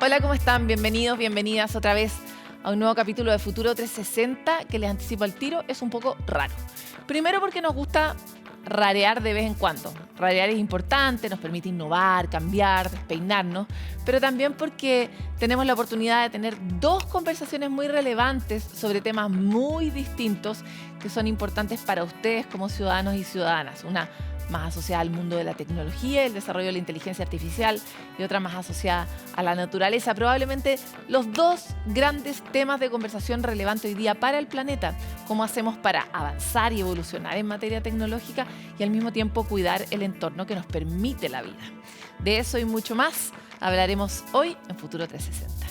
Hola, ¿cómo están? Bienvenidos, bienvenidas otra vez a un nuevo capítulo de Futuro 360 que les anticipo al tiro, es un poco raro. Primero porque nos gusta rarear de vez en cuando. Rarear es importante, nos permite innovar, cambiar, despeinarnos, pero también porque tenemos la oportunidad de tener dos conversaciones muy relevantes sobre temas muy distintos que son importantes para ustedes como ciudadanos y ciudadanas. Una más asociada al mundo de la tecnología, el desarrollo de la inteligencia artificial, y otra más asociada a la naturaleza. Probablemente los dos grandes temas de conversación relevantes hoy día para el planeta. Cómo hacemos para avanzar y evolucionar en materia tecnológica y al mismo tiempo cuidar el entorno que nos permite la vida. De eso y mucho más hablaremos hoy en Futuro 360.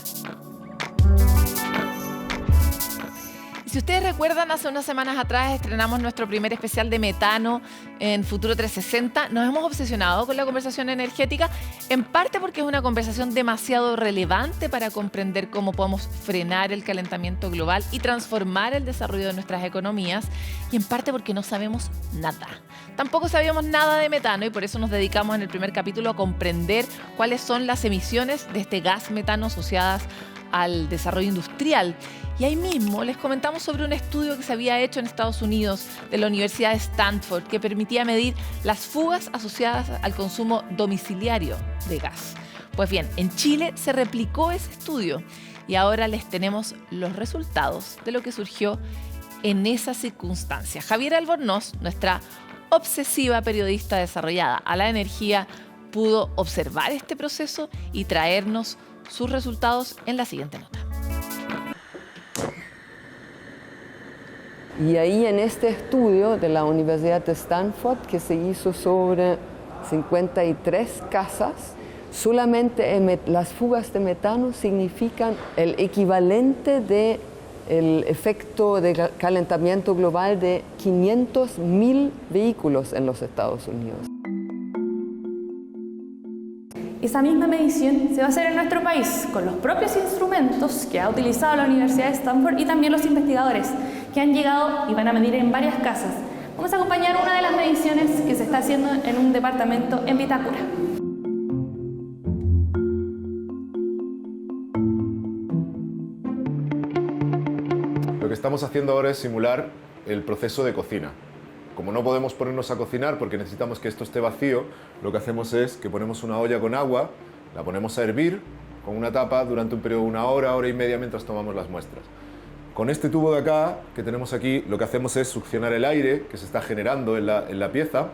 Si ustedes recuerdan, hace unas semanas atrás estrenamos nuestro primer especial de metano en Futuro 360. Nos hemos obsesionado con la conversación energética, en parte porque es una conversación demasiado relevante para comprender cómo podemos frenar el calentamiento global y transformar el desarrollo de nuestras economías, y en parte porque no sabemos nada. Tampoco sabíamos nada de metano y por eso nos dedicamos en el primer capítulo a comprender cuáles son las emisiones de este gas metano asociadas al desarrollo industrial. Y ahí mismo les comentamos sobre un estudio que se había hecho en Estados Unidos de la Universidad de Stanford que permitía medir las fugas asociadas al consumo domiciliario de gas. Pues bien, en Chile se replicó ese estudio y ahora les tenemos los resultados de lo que surgió en esa circunstancia. Javiera Albornoz, nuestra obsesiva periodista desarrollada a la energía, pudo observar este proceso y traernos sus resultados en la siguiente nota. Y ahí en este estudio de la Universidad de Stanford, que se hizo sobre 53 casas, solamente las fugas de metano significan el equivalente del efecto de calentamiento global de 500.000 vehículos en los Estados Unidos. Esa misma medición se va a hacer en nuestro país con los propios instrumentos que ha utilizado la Universidad de Stanford y también los investigadores que han llegado y van a medir en varias casas. Vamos a acompañar una de las mediciones que se está haciendo en un departamento en Vitacura. Lo que estamos haciendo ahora es simular el proceso de cocina. Como no podemos ponernos a cocinar porque necesitamos que esto esté vacío, lo que hacemos es que ponemos una olla con agua, la ponemos a hervir con una tapa durante un periodo de una hora, hora y media mientras tomamos las muestras. Con este tubo de acá, que tenemos aquí, lo que hacemos es succionar el aire que se está generando en la pieza,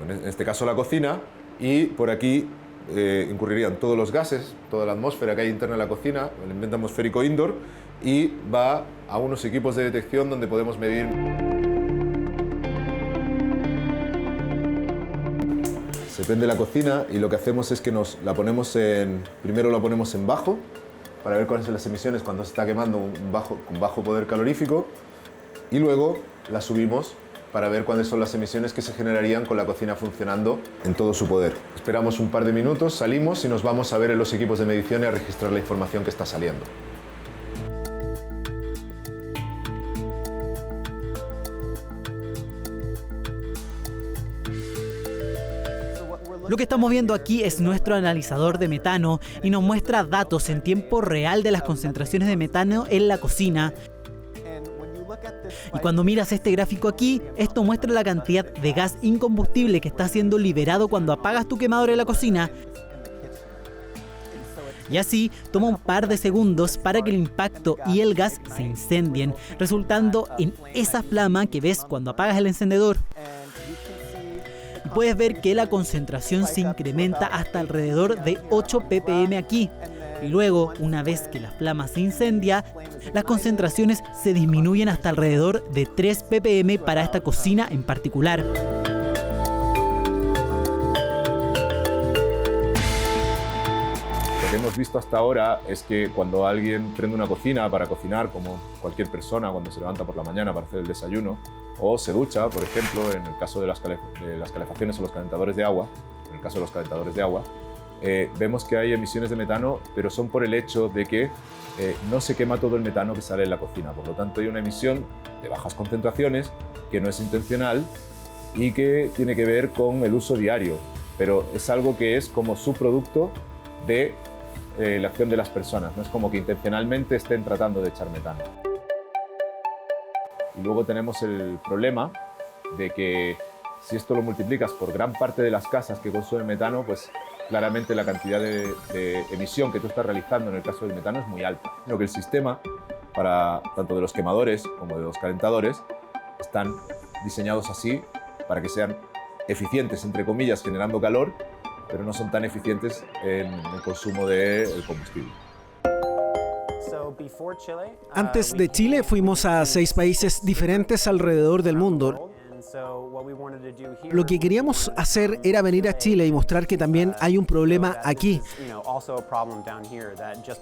en este caso la cocina, y por aquí incurrirían todos los gases, toda la atmósfera que hay interna en la cocina, el ambiente atmosférico indoor, y va a unos equipos de detección donde podemos medir. Se prende la cocina y lo que hacemos es que primero la ponemos en bajo para ver cuáles son las emisiones cuando se está quemando con bajo poder calorífico, y luego la subimos para ver cuáles son las emisiones que se generarían con la cocina funcionando en todo su poder. Esperamos un par de minutos, salimos y nos vamos a ver en los equipos de medición y a registrar la información que está saliendo. Lo que estamos viendo aquí es nuestro analizador de metano y nos muestra datos en tiempo real de las concentraciones de metano en la cocina. Y cuando miras este gráfico aquí, esto muestra la cantidad de gas incombustible que está siendo liberado cuando apagas tu quemador en la cocina. Y así toma un par de segundos para que el impacto y el gas se incendien, resultando en esa flama que ves cuando apagas el encendedor. Puedes ver que la concentración se incrementa hasta alrededor de 8 ppm aquí. Y luego, una vez que la flama se incendia, las concentraciones se disminuyen hasta alrededor de 3 ppm para esta cocina en particular. Lo que hemos visto hasta ahora es que cuando alguien prende una cocina para cocinar, como cualquier persona cuando se levanta por la mañana para hacer el desayuno, o se ducha, por ejemplo, en el caso de las calefacciones o los calentadores de agua, vemos que hay emisiones de metano, pero son por el hecho de que no se quema todo el metano que sale en la cocina. Por lo tanto, hay una emisión de bajas concentraciones que no es intencional y que tiene que ver con el uso diario, pero es algo que es como subproducto de la acción de las personas, no es como que intencionalmente estén tratando de echar metano. Y luego tenemos el problema de que si esto lo multiplicas por gran parte de las casas que consumen metano, pues claramente la cantidad de emisión que tú estás realizando en el caso del metano es muy alta. Lo que el sistema, para tanto de los quemadores como de los calentadores, están diseñados así para que sean eficientes, entre comillas, generando calor, pero no son tan eficientes en el consumo del combustible. Antes de Chile fuimos a 6 países diferentes alrededor del mundo. Lo que queríamos hacer era venir a Chile y mostrar que también hay un problema aquí.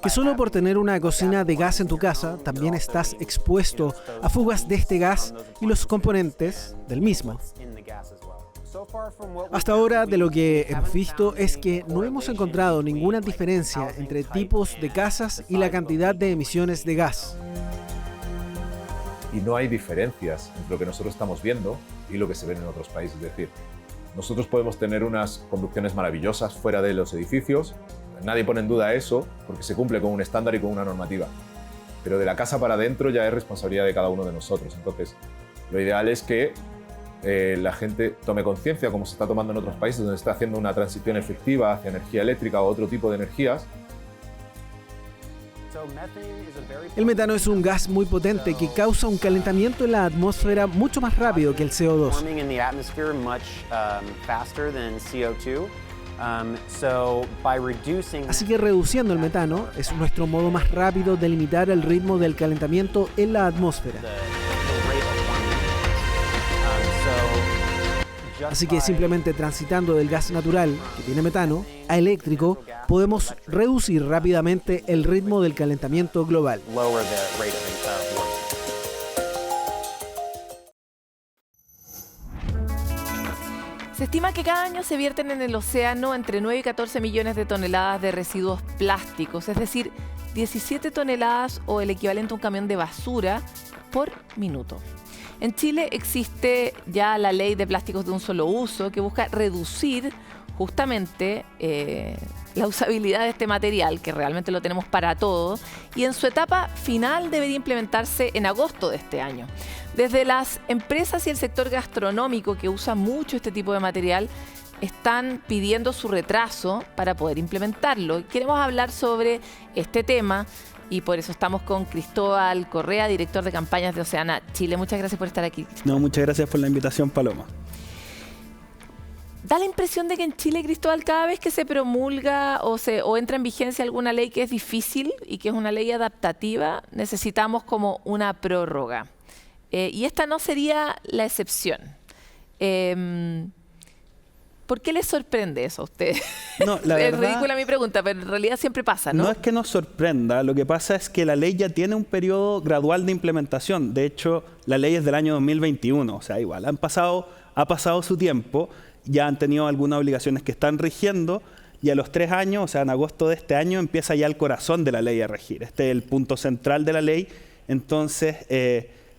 Que solo por tener una cocina de gas en tu casa, también estás expuesto a fugas de este gas y los componentes del mismo. Hasta ahora, de lo que hemos visto es que no hemos encontrado ninguna diferencia entre tipos de casas y la cantidad de emisiones de gas. Y no hay diferencias entre lo que nosotros estamos viendo y lo que se ve en otros países. Es decir, nosotros podemos tener unas conducciones maravillosas fuera de los edificios, nadie pone en duda eso porque se cumple con un estándar y con una normativa. Pero de la casa para adentro ya es responsabilidad de cada uno de nosotros. Entonces, lo ideal es que la gente tome conciencia, como se está tomando en otros países, donde se está haciendo una transición efectiva hacia energía eléctrica o otro tipo de energías. El metano es un gas muy potente que causa un calentamiento en la atmósfera mucho más rápido que el CO2. Así que reduciendo el metano es nuestro modo más rápido de limitar el ritmo del calentamiento en la atmósfera. Así que simplemente transitando del gas natural, que tiene metano, a eléctrico, podemos reducir rápidamente el ritmo del calentamiento global. Se estima que cada año se vierten en el océano entre 9 y 14 millones de toneladas de residuos plásticos, es decir, 17 toneladas o el equivalente a un camión de basura por minuto. En Chile existe ya la ley de plásticos de un solo uso que busca reducir justamente la usabilidad de este material, que realmente lo tenemos para todo, y en su etapa final debería implementarse en agosto de este año. Desde las empresas y el sector gastronómico que usa mucho este tipo de material están pidiendo su retraso para poder implementarlo. Queremos hablar sobre este tema y por eso estamos con Cristóbal Correa, director de campañas de Oceana Chile. Muchas gracias por estar aquí, Cristóbal. No, muchas gracias por la invitación, Paloma. Da la impresión de que en Chile, Cristóbal, cada vez que se promulga o entra en vigencia alguna ley que es difícil y que es una ley adaptativa, necesitamos como una prórroga. Y esta no sería la excepción. ¿Por qué les sorprende eso a ustedes? No, la verdad, es ridícula mi pregunta, pero en realidad siempre pasa, ¿no? No es que nos sorprenda, lo que pasa es que la ley ya tiene un periodo gradual de implementación. De hecho, la ley es del año 2021, o sea, igual ha pasado su tiempo, ya han tenido algunas obligaciones que están rigiendo y a los 3 años, o sea, en agosto de este año, empieza ya el corazón de la ley a regir. Este es el punto central de la ley. Entonces,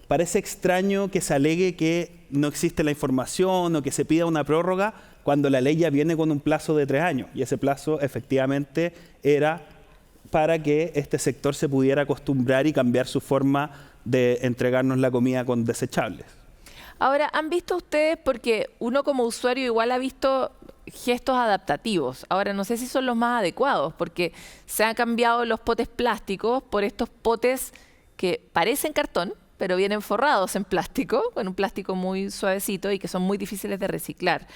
parece extraño que se alegue que no existe la información o que se pida una prórroga cuando la ley ya viene con un plazo de 3 años. Y ese plazo efectivamente era para que este sector se pudiera acostumbrar y cambiar su forma de entregarnos la comida con desechables. Ahora, ¿han visto ustedes, porque uno como usuario igual ha visto gestos adaptativos? Ahora, no sé si son los más adecuados, porque se han cambiado los potes plásticos por estos potes que parecen cartón, pero vienen forrados en plástico, con un plástico muy suavecito y que son muy difíciles de reciclar.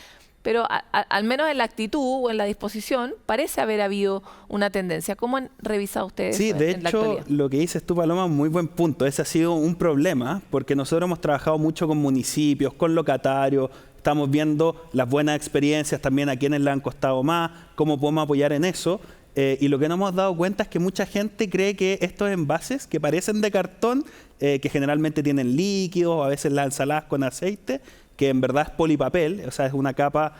Pero al menos en la actitud o en la disposición parece haber habido una tendencia. ¿Cómo han revisado ustedes Sí, de en la hecho, actualidad? lo que dices tú, Paloma, muy buen punto. Ese ha sido un problema porque nosotros hemos trabajado mucho con municipios, con locatarios, estamos viendo las buenas experiencias también a quienes le han costado más, cómo podemos apoyar en eso. Y lo que nos hemos dado cuenta es que mucha gente cree que estos envases que parecen de cartón, que generalmente tienen líquidos, a veces las ensaladas con aceite, que en verdad es polipapel, o sea, es una capa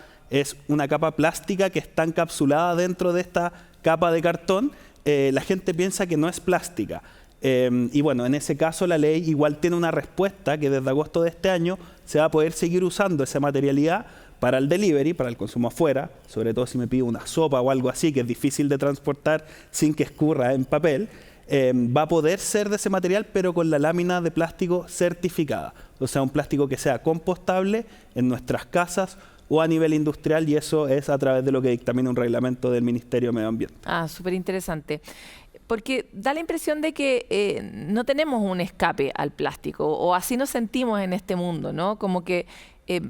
plástica que está encapsulada dentro de esta capa de cartón. La gente piensa que no es plástica. Y bueno, en ese caso la ley igual tiene una respuesta que desde agosto de este año se va a poder seguir usando esa materialidad para el delivery, para el consumo afuera, sobre todo si me pido una sopa o algo así que es difícil de transportar sin que escurra en papel, va a poder ser de ese material, pero con la lámina de plástico certificada. O sea, un plástico que sea compostable en nuestras casas o a nivel industrial, y eso es a través de lo que dictamina un reglamento del Ministerio de Medio Ambiente. Súper interesante. Porque da la impresión de que no tenemos un escape al plástico, o así nos sentimos en este mundo, ¿no? Como que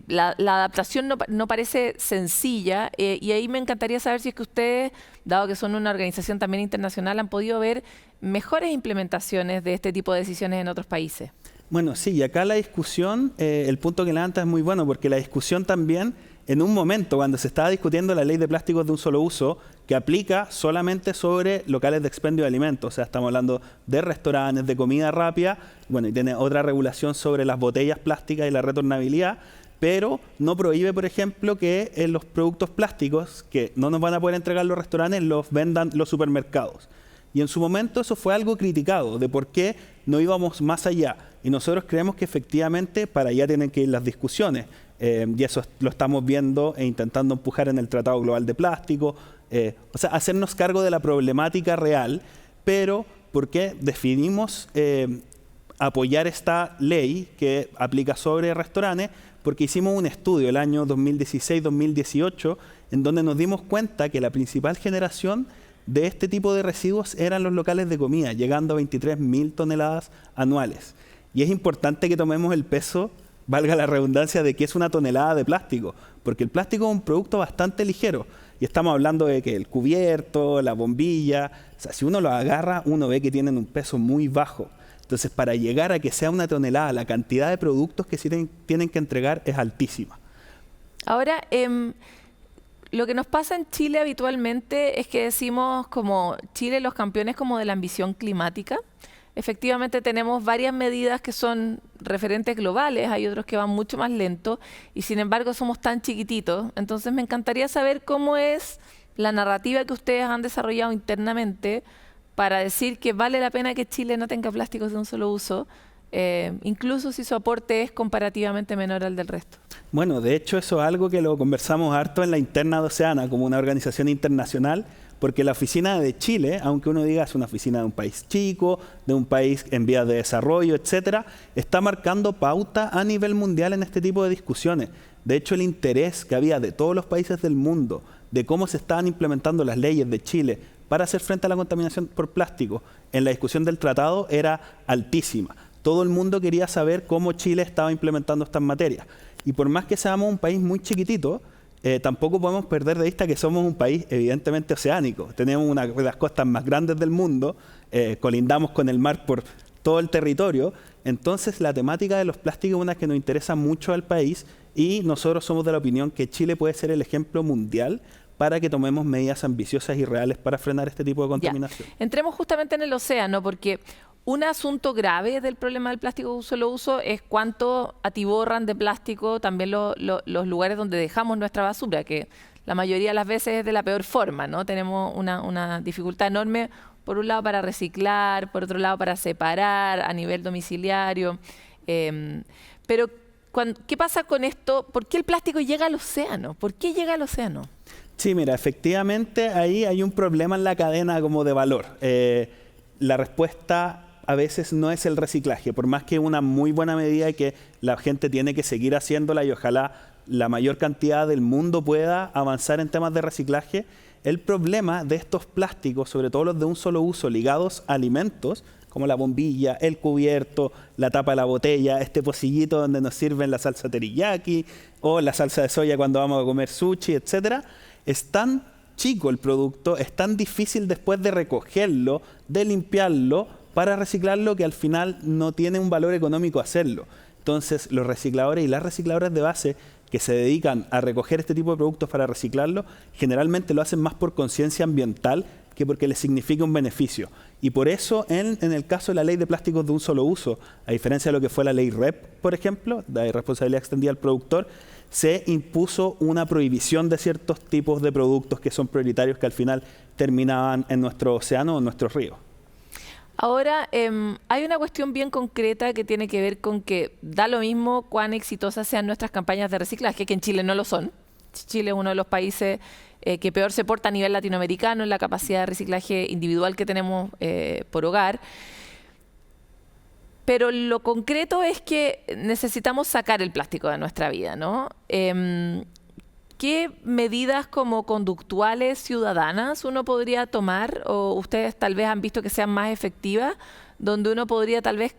la adaptación no parece sencilla, y ahí me encantaría saber si es que ustedes, dado que son una organización también internacional, han podido ver mejores implementaciones de este tipo de decisiones en otros países. Bueno, sí, y acá la discusión, el punto que levanta es muy bueno, porque la discusión también, en un momento cuando se estaba discutiendo la ley de plásticos de un solo uso, que aplica solamente sobre locales de expendio de alimentos, o sea, estamos hablando de restaurantes, de comida rápida, bueno, y tiene otra regulación sobre las botellas plásticas y la retornabilidad, pero no prohíbe, por ejemplo, que los productos plásticos que no nos van a poder entregar los restaurantes los vendan los supermercados. Y en su momento eso fue algo criticado, de por qué no íbamos más allá. Y nosotros creemos que efectivamente para allá tienen que ir las discusiones. Y eso lo estamos viendo e intentando empujar en el Tratado Global de Plástico. O sea, hacernos cargo de la problemática real, pero ¿por qué decidimos apoyar esta ley que aplica sobre restaurantes? Porque hicimos un estudio el año 2016-2018 en donde nos dimos cuenta que la principal generación de este tipo de residuos eran los locales de comida, llegando a 23.000 toneladas anuales. Y es importante que tomemos el peso, valga la redundancia, de que es una tonelada de plástico, porque el plástico es un producto bastante ligero. Y estamos hablando de que el cubierto, la bombilla, o sea, si uno lo agarra, uno ve que tienen un peso muy bajo. Entonces, para llegar a que sea una tonelada, la cantidad de productos que tienen que entregar es altísima. Ahora, lo que nos pasa en Chile habitualmente es que decimos como Chile los campeones como de la ambición climática. Efectivamente tenemos varias medidas que son referentes globales, hay otros que van mucho más lento y sin embargo somos tan chiquititos. Entonces me encantaría saber cómo es la narrativa que ustedes han desarrollado internamente para decir que vale la pena que Chile no tenga plásticos de un solo uso, incluso si su aporte es comparativamente menor al del resto. Bueno, de hecho eso es algo que lo conversamos harto en la interna de Oceana como una organización internacional, porque la oficina de Chile, aunque uno diga es una oficina de un país chico, de un país en vías de desarrollo, etcétera, está marcando pauta a nivel mundial en este tipo de discusiones. De hecho, el interés que había de todos los países del mundo de cómo se estaban implementando las leyes de Chile para hacer frente a la contaminación por plástico en la discusión del tratado era altísima. Todo el mundo quería saber cómo Chile estaba implementando estas materias. Y por más que seamos un país muy chiquitito, tampoco podemos perder de vista que somos un país evidentemente oceánico. Tenemos una de las costas más grandes del mundo, colindamos con el mar por todo el territorio. Entonces la temática de los plásticos es una que nos interesa mucho al país y nosotros somos de la opinión que Chile puede ser el ejemplo mundial para que tomemos medidas ambiciosas y reales para frenar este tipo de contaminación. Entremos justamente en el océano, porque un asunto grave del problema del plástico de un solo uso es cuánto atiborran de plástico también los lugares donde dejamos nuestra basura, que la mayoría de las veces es de la peor forma, ¿no? Tenemos una dificultad enorme, por un lado para reciclar, por otro lado para separar a nivel domiciliario. Pero, ¿qué pasa con esto? ¿Por qué el plástico llega al océano? ¿Por qué llega al océano? Sí, mira, efectivamente ahí hay un problema en la cadena como de valor. La respuesta a veces no es el reciclaje, por más que una muy buena medida y que la gente tiene que seguir haciéndola y ojalá la mayor cantidad del mundo pueda avanzar en temas de reciclaje. El problema de estos plásticos, sobre todo los de un solo uso ligados a alimentos, como la bombilla, el cubierto, la tapa de la botella, este pocillito donde nos sirven la salsa teriyaki o la salsa de soya cuando vamos a comer sushi, etcétera, es tan chico el producto, es tan difícil después de recogerlo, de limpiarlo, para reciclarlo, que al final no tiene un valor económico hacerlo. Entonces, los recicladores y las recicladoras de base que se dedican a recoger este tipo de productos para reciclarlo, generalmente lo hacen más por conciencia ambiental que porque les significa un beneficio. Y por eso, en el caso de la ley de plásticos de un solo uso, a diferencia de lo que fue la ley REP, por ejemplo, de responsabilidad extendida al productor, se impuso una prohibición de ciertos tipos de productos que son prioritarios que al final terminaban en nuestro océano o en nuestros ríos. Ahora, hay una cuestión bien concreta que tiene que ver con que da lo mismo cuán exitosas sean nuestras campañas de reciclaje, que en Chile no lo son. Chile es uno de los países que peor se porta a nivel latinoamericano en la capacidad de reciclaje individual que tenemos por hogar. Pero lo concreto es que necesitamos sacar el plástico de nuestra vida, ¿no? ¿Qué medidas como conductuales ciudadanas uno podría tomar, o ustedes tal vez han visto que sean más efectivas, donde uno podría tal vez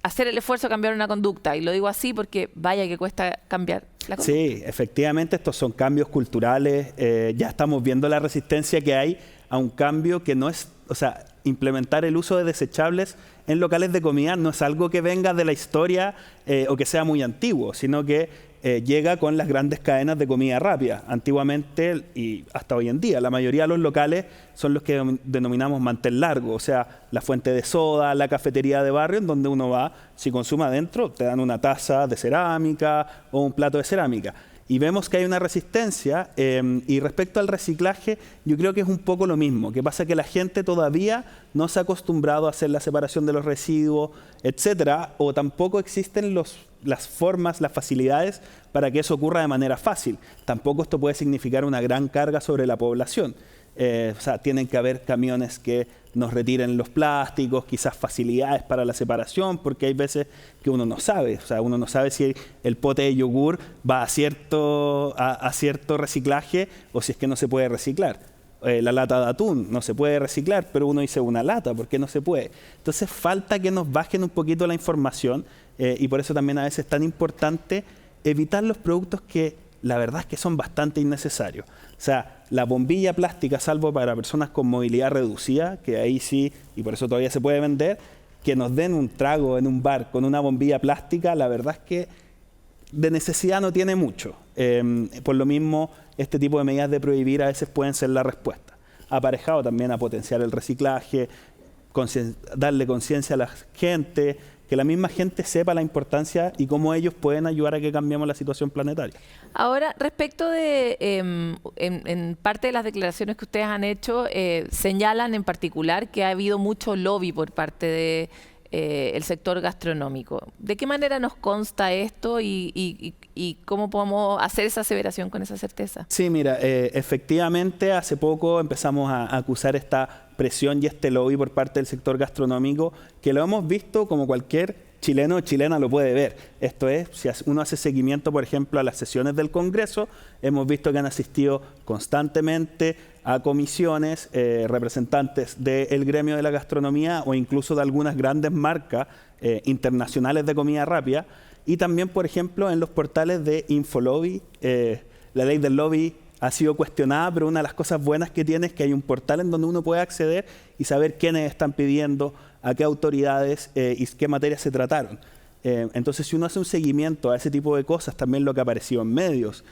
hacer el esfuerzo de cambiar una conducta? Y lo digo así porque vaya que cuesta cambiar la conducta. Sí, efectivamente estos son cambios culturales. Ya estamos viendo la resistencia que hay a un cambio que no es, o sea, implementar el uso de desechables en locales de comida no es algo que venga de la historia o que sea muy antiguo, sino que llega con las grandes cadenas de comida rápida. Antiguamente y hasta hoy en día, la mayoría de los locales son los que denominamos mantel largo, o sea, la fuente de soda, la cafetería de barrio, en donde uno va, si consume adentro, te dan una taza de cerámica o un plato de cerámica. Y vemos que hay una resistencia, y respecto al reciclaje, yo creo que es un poco lo mismo. Que pasa que la gente todavía no se ha acostumbrado a hacer la separación de los residuos, etcétera, o tampoco existen las formas, las facilidades para que eso ocurra de manera fácil. Tampoco esto puede significar una gran carga sobre la población. O sea, tienen que haber camiones que nos retiren los plásticos, quizás facilidades para la separación, porque hay veces que uno no sabe. O sea, uno no sabe si el pote de yogur va a cierto reciclaje o si es que no se puede reciclar. La lata de atún no se puede reciclar, pero uno dice una lata, ¿por qué no se puede? Entonces falta que nos bajen un poquito la información y por eso también a veces es tan importante evitar los productos que la verdad es que son bastante innecesarios. O sea, la bombilla plástica, salvo para personas con movilidad reducida, que ahí sí, y por eso todavía se puede vender, que nos den un trago en un bar con una bombilla plástica, la verdad es que de necesidad no tiene mucho. Por lo mismo, este tipo de medidas de prohibir a veces pueden ser la respuesta. Aparejado también a potenciar el reciclaje, darle conciencia a la gente, que la misma gente sepa la importancia y cómo ellos pueden ayudar a que cambiemos la situación planetaria. Ahora, respecto de, en parte de las declaraciones que ustedes han hecho, señalan en particular que ha habido mucho lobby por parte de el sector gastronómico. ¿De qué manera nos consta esto y cómo podemos hacer esa aseveración con esa certeza? Sí, mira, efectivamente hace poco empezamos a acusar esta presión y este lobby por parte del sector gastronómico, que lo hemos visto como cualquier chileno o chilena lo puede ver. Esto es, si uno hace seguimiento, por ejemplo, a las sesiones del Congreso, hemos visto que han asistido constantemente a comisiones, representantes del gremio de la gastronomía o incluso de algunas grandes marcas internacionales de comida rápida, y también, por ejemplo, en los portales de Infolobby. La ley del lobby ha sido cuestionada, pero una de las cosas buenas que tiene es que hay un portal en donde uno puede acceder y saber quiénes están pidiendo, a qué autoridades y qué materias se trataron. Entonces, si uno hace un seguimiento a ese tipo de cosas, también lo que ha aparecido en medios,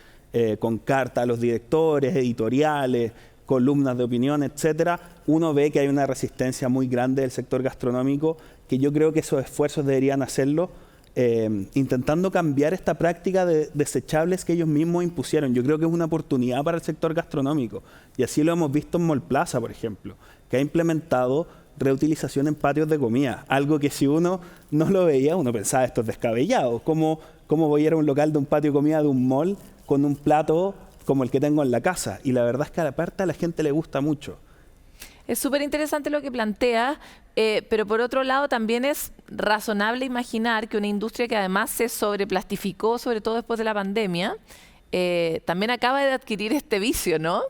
con cartas a los directores, editoriales, columnas de opinión, etcétera, uno ve que hay una resistencia muy grande del sector gastronómico, que yo creo que esos esfuerzos deberían hacerlo intentando cambiar esta práctica de desechables que ellos mismos impusieron. Yo creo que es una oportunidad para el sector gastronómico, y así lo hemos visto en Mall Plaza, por ejemplo, que ha implementado reutilización en patios de comida, algo que si uno no lo veía, uno pensaba, esto es descabellado. ¿Cómo voy a ir a un local de un patio de comida de un mall con un plato como el que tengo en la casa? Y la verdad es que aparte a la gente le gusta mucho. Es súper interesante lo que plantea, pero por otro lado también es razonable imaginar que una industria que además se sobreplastificó, sobre todo después de la pandemia, también acaba de adquirir este vicio, ¿no?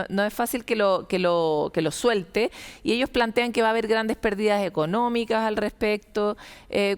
No es fácil que lo suelte, y ellos plantean que va a haber grandes pérdidas económicas al respecto.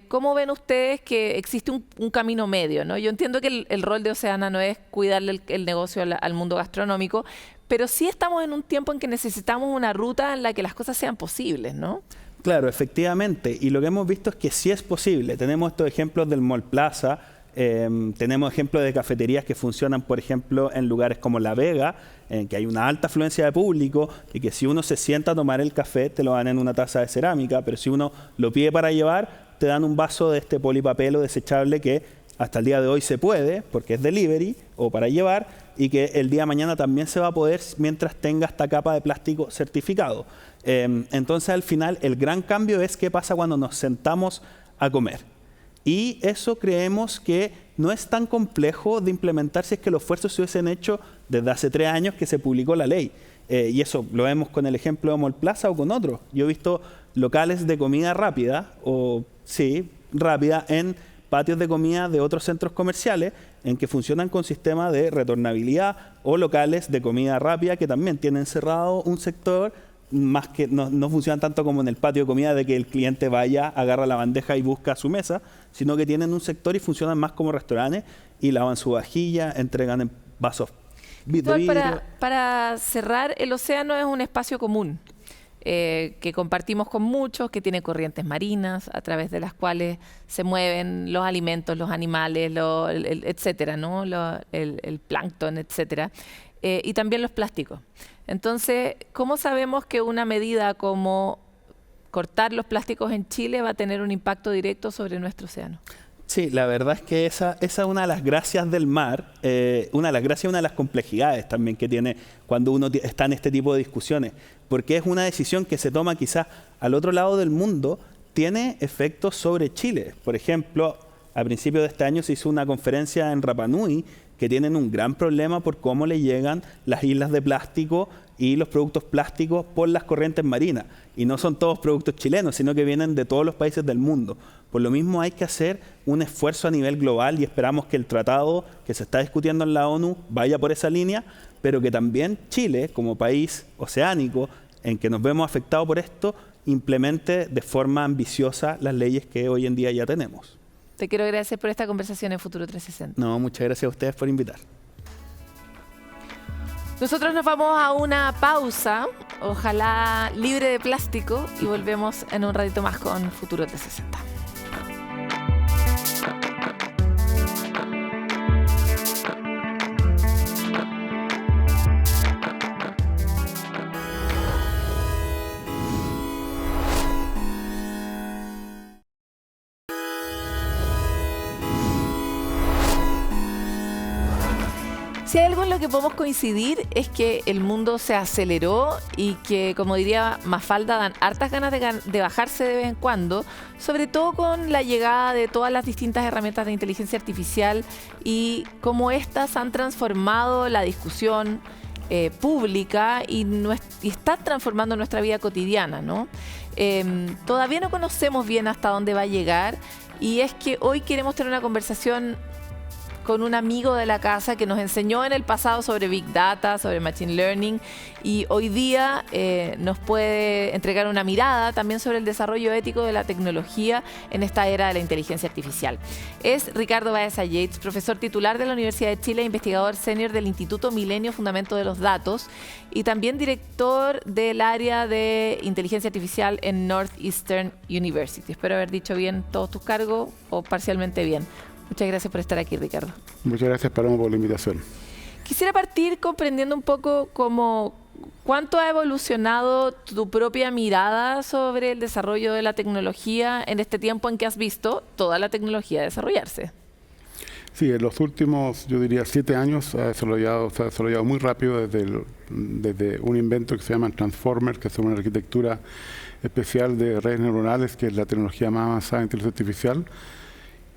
¿Cómo ven ustedes que existe un camino medio, ¿no? Yo entiendo que el rol de Oceana no es cuidarle el negocio al mundo gastronómico, pero sí estamos en un tiempo en que necesitamos una ruta en la que las cosas sean posibles, ¿no? Claro, efectivamente, y lo que hemos visto es que sí es posible. Tenemos estos ejemplos del Mall Plaza, tenemos ejemplos de cafeterías que funcionan, por ejemplo, en lugares como La Vega, en que hay una alta afluencia de público y que si uno se sienta a tomar el café, te lo dan en una taza de cerámica, pero si uno lo pide para llevar, te dan un vaso de este polipapelo desechable que hasta el día de hoy se puede, porque es delivery o para llevar, y que el día de mañana también se va a poder mientras tenga esta capa de plástico certificado. Entonces, al final, el gran cambio es qué pasa cuando nos sentamos a comer. Y eso creemos que no es tan complejo de implementar si es que los esfuerzos se hubiesen hecho desde hace 3 años que se publicó la ley. Y eso lo vemos con el ejemplo de Mall Plaza o con otros. Yo he visto locales de comida rápida, rápida, en patios de comida de otros centros comerciales en que funcionan con sistema de retornabilidad, o locales de comida rápida que también tienen cerrado un sector, más que no funcionan tanto como en el patio de comida de que el cliente vaya, agarra la bandeja y busca su mesa, sino que tienen un sector y funcionan más como restaurantes y lavan su vajilla, entregan en vasos de vidrio. Para cerrar, el océano es un espacio común que compartimos con muchos, que tiene corrientes marinas a través de las cuales se mueven los alimentos, los animales, etcétera, ¿no? El plancton, etcétera, y también los plásticos. Entonces, ¿cómo sabemos que una medida como cortar los plásticos en Chile va a tener un impacto directo sobre nuestro océano? Sí, la verdad es que esa es una de las gracias del mar, una de las complejidades también que tiene cuando uno está en este tipo de discusiones, porque es una decisión que se toma quizás al otro lado del mundo, tiene efectos sobre Chile. Por ejemplo, a principios de este año se hizo una conferencia en Rapa Nui, que tienen un gran problema por cómo le llegan las islas de plástico y los productos plásticos por las corrientes marinas. Y no son todos productos chilenos, sino que vienen de todos los países del mundo. Por lo mismo hay que hacer un esfuerzo a nivel global y esperamos que el tratado que se está discutiendo en la ONU vaya por esa línea, pero que también Chile, como país oceánico en que nos vemos afectados por esto, implemente de forma ambiciosa las leyes que hoy en día ya tenemos. Te quiero agradecer por esta conversación en Futuro 360. No, muchas gracias a ustedes por invitar. Nosotros nos vamos a una pausa, ojalá libre de plástico, y volvemos en un ratito más con Futuro 360. Si hay algo en lo que podemos coincidir es que el mundo se aceleró y que, como diría Mafalda, dan hartas ganas de bajarse de vez en cuando, sobre todo con la llegada de todas las distintas herramientas de inteligencia artificial y cómo éstas han transformado la discusión pública y está transformando nuestra vida cotidiana, ¿no? Todavía no conocemos bien hasta dónde va a llegar, y es que hoy queremos tener una conversación con un amigo de la casa que nos enseñó en el pasado sobre Big Data, sobre Machine Learning, y hoy día nos puede entregar una mirada también sobre el desarrollo ético de la tecnología en esta era de la inteligencia artificial. Es Ricardo Baeza Yates, profesor titular de la Universidad de Chile, investigador senior del Instituto Milenio Fundamento de los Datos y también director del área de inteligencia artificial en Northeastern University. Espero haber dicho bien todos tus cargos o parcialmente bien. Muchas gracias por estar aquí, Ricardo. Muchas gracias, Paloma, por la invitación. Quisiera partir comprendiendo un poco cuánto ha evolucionado tu propia mirada sobre el desarrollo de la tecnología en este tiempo en que has visto toda la tecnología desarrollarse. Sí, en los últimos, yo diría, 7 años se ha desarrollado muy rápido desde un invento que se llama Transformer, que es una arquitectura especial de redes neuronales, que es la tecnología más avanzada de inteligencia artificial,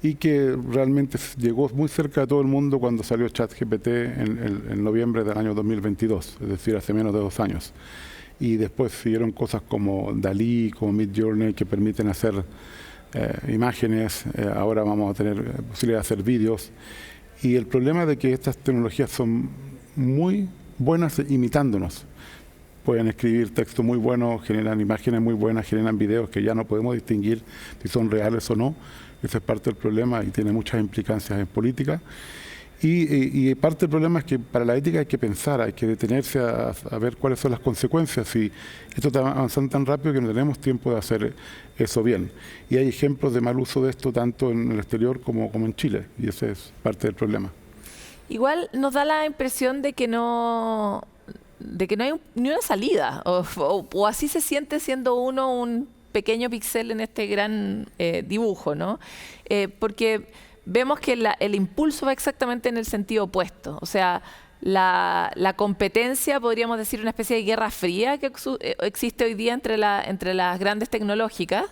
y que realmente llegó muy cerca de todo el mundo cuando salió ChatGPT en noviembre del año 2022, es decir, hace menos de 2 años. Y después siguieron cosas como DALL-E, como Midjourney, que permiten hacer imágenes. Ahora vamos a tener posibilidad de hacer vídeos. Y el problema de que estas tecnologías son muy buenas imitándonos. Pueden escribir texto muy bueno, generan imágenes muy buenas, generan videos que ya no podemos distinguir si son reales o no. Ese es parte del problema y tiene muchas implicancias en política. Y parte del problema es que para la ética hay que pensar, hay que detenerse a ver cuáles son las consecuencias. Y esto está avanzando tan rápido que no tenemos tiempo de hacer eso bien. Y hay ejemplos de mal uso de esto tanto en el exterior como en Chile. Y ese es parte del problema. Igual nos da la impresión de que no hay ni una salida. O así se siente siendo uno un pequeño píxel en este gran dibujo, ¿no? Porque vemos que el impulso va exactamente en el sentido opuesto. O sea, la competencia, podríamos decir una especie de guerra fría que existe hoy día entre las grandes tecnológicas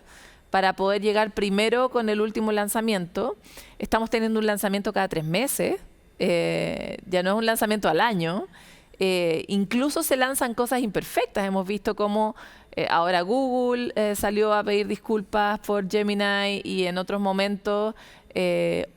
para poder llegar primero con el último lanzamiento. Estamos teniendo un lanzamiento cada 3 meses, ya no es un lanzamiento al año. Incluso se lanzan cosas imperfectas. Hemos visto cómo ahora Google salió a pedir disculpas por Gemini y en otros momentos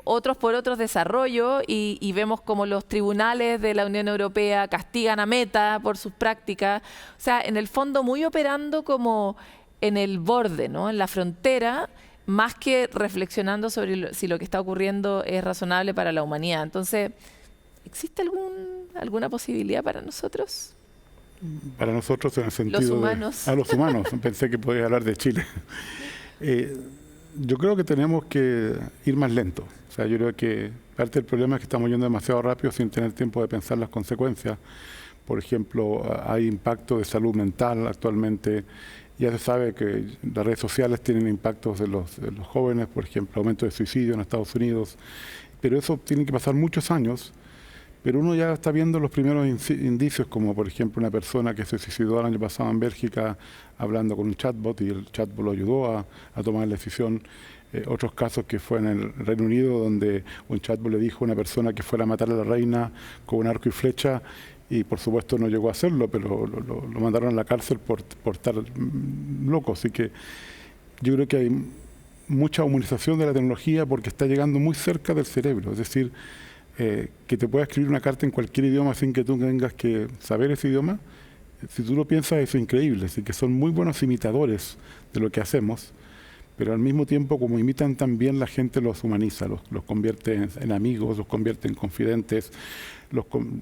otros por otros desarrollos y vemos como los tribunales de la Unión Europea castigan a Meta por sus prácticas. O sea, en el fondo muy operando como en el borde, ¿no? En la frontera, más que reflexionando sobre si lo que está ocurriendo es razonable para la humanidad. Entonces, ¿existe alguna posibilidad para nosotros? Para nosotros en el sentido los humanos. A los humanos. Pensé que podías hablar de Chile. Yo creo que tenemos que ir más lento. O sea, yo creo que parte del problema es que estamos yendo demasiado rápido sin tener tiempo de pensar las consecuencias. Por ejemplo, hay impacto de salud mental actualmente. Ya se sabe que las redes sociales tienen impactos en los jóvenes, por ejemplo, aumento de suicidio en Estados Unidos. Pero eso tiene que pasar muchos años. Pero uno ya está viendo los primeros indicios, como por ejemplo una persona que se suicidó el año pasado en Bélgica hablando con un chatbot y el chatbot lo ayudó a tomar la decisión. Otros casos que fue en el Reino Unido donde un chatbot le dijo a una persona que fuera a matar a la reina con un arco y flecha y por supuesto no llegó a hacerlo, pero lo mandaron a la cárcel por estar loco. Así que yo creo que hay mucha humanización de la tecnología porque está llegando muy cerca del cerebro, es decir, que te pueda escribir una carta en cualquier idioma sin que tú tengas que saber ese idioma. Si tú lo piensas, eso es increíble. Así que son muy buenos imitadores de lo que hacemos, pero al mismo tiempo, como imitan también, la gente los humaniza, los convierte en amigos, los convierte en confidentes,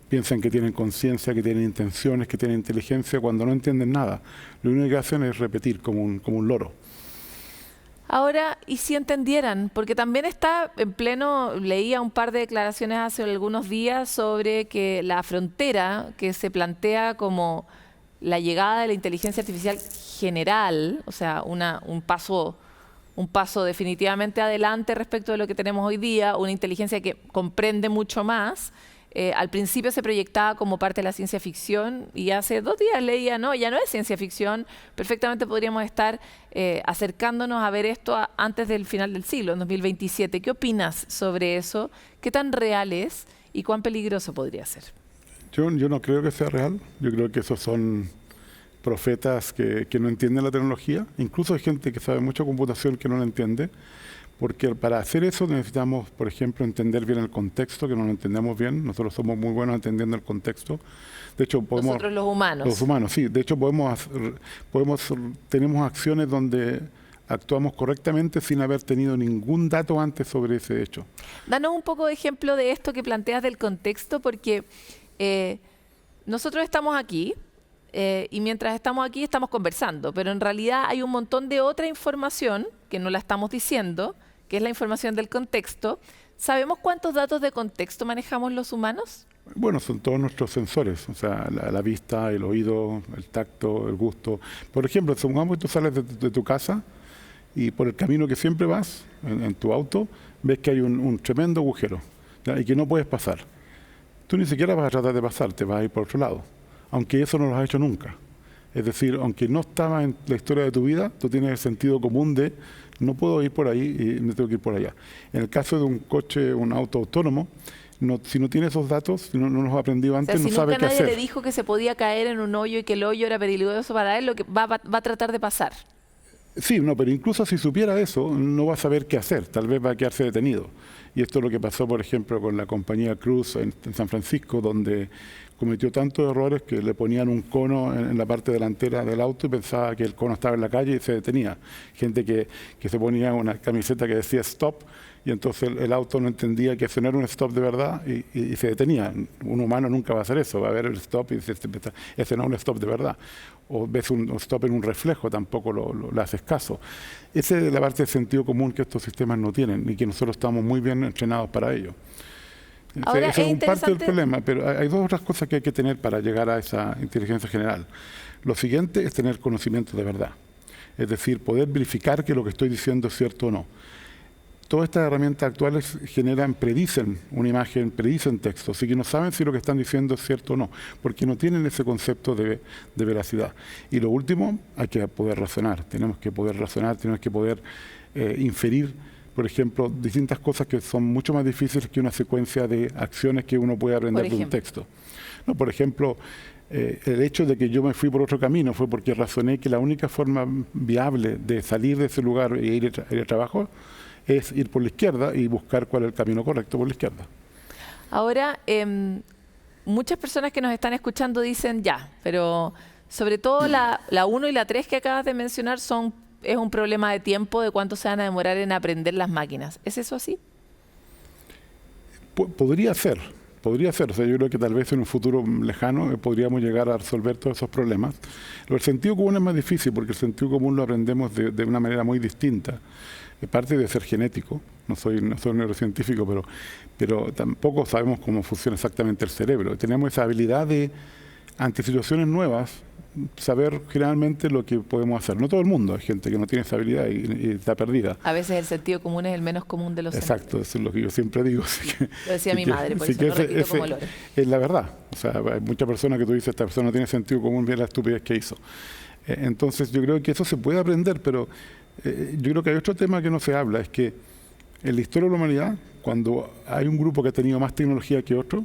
piensan que tienen conciencia, que tienen intenciones, que tienen inteligencia, cuando no entienden nada. Lo único que hacen es repetir como un loro. Ahora, ¿y si entendieran? Porque también está en pleno, leía un par de declaraciones hace algunos días sobre que la frontera que se plantea como la llegada de la inteligencia artificial general, o sea, un paso definitivamente adelante respecto de lo que tenemos hoy día, una inteligencia que comprende mucho más. Al principio se proyectaba como parte de la ciencia ficción y hace 2 días leía, no, ya no es ciencia ficción, perfectamente podríamos estar acercándonos a ver esto antes del final del siglo, en 2027. ¿Qué opinas sobre eso? ¿Qué tan real es y cuán peligroso podría ser? Yo no creo que sea real, yo creo que esos son profetas que no entienden la tecnología, incluso hay gente que sabe mucho computación que no la entiende. Porque para hacer eso necesitamos, por ejemplo, entender bien el contexto, que no lo entendemos bien. Nosotros somos muy buenos entendiendo el contexto. De hecho, nosotros los humanos. Los humanos, sí. De hecho, tenemos acciones donde actuamos correctamente sin haber tenido ningún dato antes sobre ese hecho. Danos un poco de ejemplo de esto que planteas del contexto, porque nosotros estamos aquí y mientras estamos aquí estamos conversando, pero en realidad hay un montón de otra información que no la estamos diciendo, que es la información del contexto. ¿Sabemos cuántos datos de contexto manejamos los humanos? Bueno, son todos nuestros sensores, o sea, la vista, el oído, el tacto, el gusto. Por ejemplo, supongamos que tú sales de tu casa y por el camino que siempre vas, en tu auto, ves que hay un tremendo agujero, ¿ya? Y que no puedes pasar. Tú ni siquiera vas a tratar de pasar, te vas a ir por otro lado, aunque eso no lo has hecho nunca. Es decir, aunque no estaba en la historia de tu vida, tú tienes el sentido común de no puedo ir por ahí y me tengo que ir por allá. En el caso de un coche, un auto autónomo, si no tiene esos datos, si no los ha aprendido antes, no sabe qué hacer. Si nunca nadie le dijo que se podía caer en un hoyo y que el hoyo era peligroso para él, lo que va a tratar de pasar. Sí, no, pero incluso si supiera eso, no va a saber qué hacer, tal vez va a quedarse detenido. Y esto es lo que pasó, por ejemplo, con la compañía Cruise en San Francisco, donde cometió tantos errores que le ponían un cono en la parte delantera del auto y pensaba que el cono estaba en la calle y se detenía. Gente que se ponía una camiseta que decía stop y entonces el auto no entendía que ese no era un stop de verdad y se detenía. Un humano nunca va a hacer eso, va a ver el stop y dice, ese no es un stop de verdad. O ves un stop en un reflejo, tampoco le haces caso. Esa es la parte de sentido común que estos sistemas no tienen y que nosotros estamos muy bien entrenados para ello. Ahora, ese es un parte del problema, pero hay 2 otras cosas que hay que tener para llegar a esa inteligencia general. Lo siguiente es tener conocimiento de verdad, es decir, poder verificar que lo que estoy diciendo es cierto o no. todas estas herramientas actuales predicen una imagen, predicen texto, así que no saben si lo que están diciendo es cierto o no, porque no tienen ese concepto de veracidad. Y lo último, hay que poder razonar, tenemos que poder inferir, por ejemplo, distintas cosas que son mucho más difíciles que una secuencia de acciones que uno puede aprender de un texto. No, por ejemplo, el hecho de que yo me fui por otro camino fue porque razoné que la única forma viable de salir de ese lugar e ir al trabajo es ir por la izquierda y buscar cuál es el camino correcto por la izquierda. Ahora, muchas personas que nos están escuchando dicen ya, pero sobre todo la 1 y la 3 que acabas de mencionar es un problema de tiempo, de cuánto se van a demorar en aprender las máquinas. ¿Es eso así? Podría ser. O sea, yo creo que tal vez en un futuro lejano podríamos llegar a resolver todos esos problemas. El sentido común es más difícil porque el sentido común lo aprendemos de una manera muy distinta. Parte de ser genético, no soy neurocientífico, pero tampoco sabemos cómo funciona exactamente el cerebro. Tenemos esa habilidad de, ante situaciones nuevas, saber generalmente lo que podemos hacer. No todo el mundo, hay gente que no tiene esa habilidad y está perdida. A veces el sentido común es el menos común de los Exacto, eso es lo que yo siempre digo. Lo decía mi madre, por eso lo repito como lore. Es la verdad. O sea, hay muchas personas que tú dices, esta persona no tiene sentido común, bien la estupidez que hizo. Entonces yo creo que eso se puede aprender, pero yo creo que hay otro tema que no se habla, es que en la historia de la humanidad, cuando hay un grupo que ha tenido más tecnología que otro,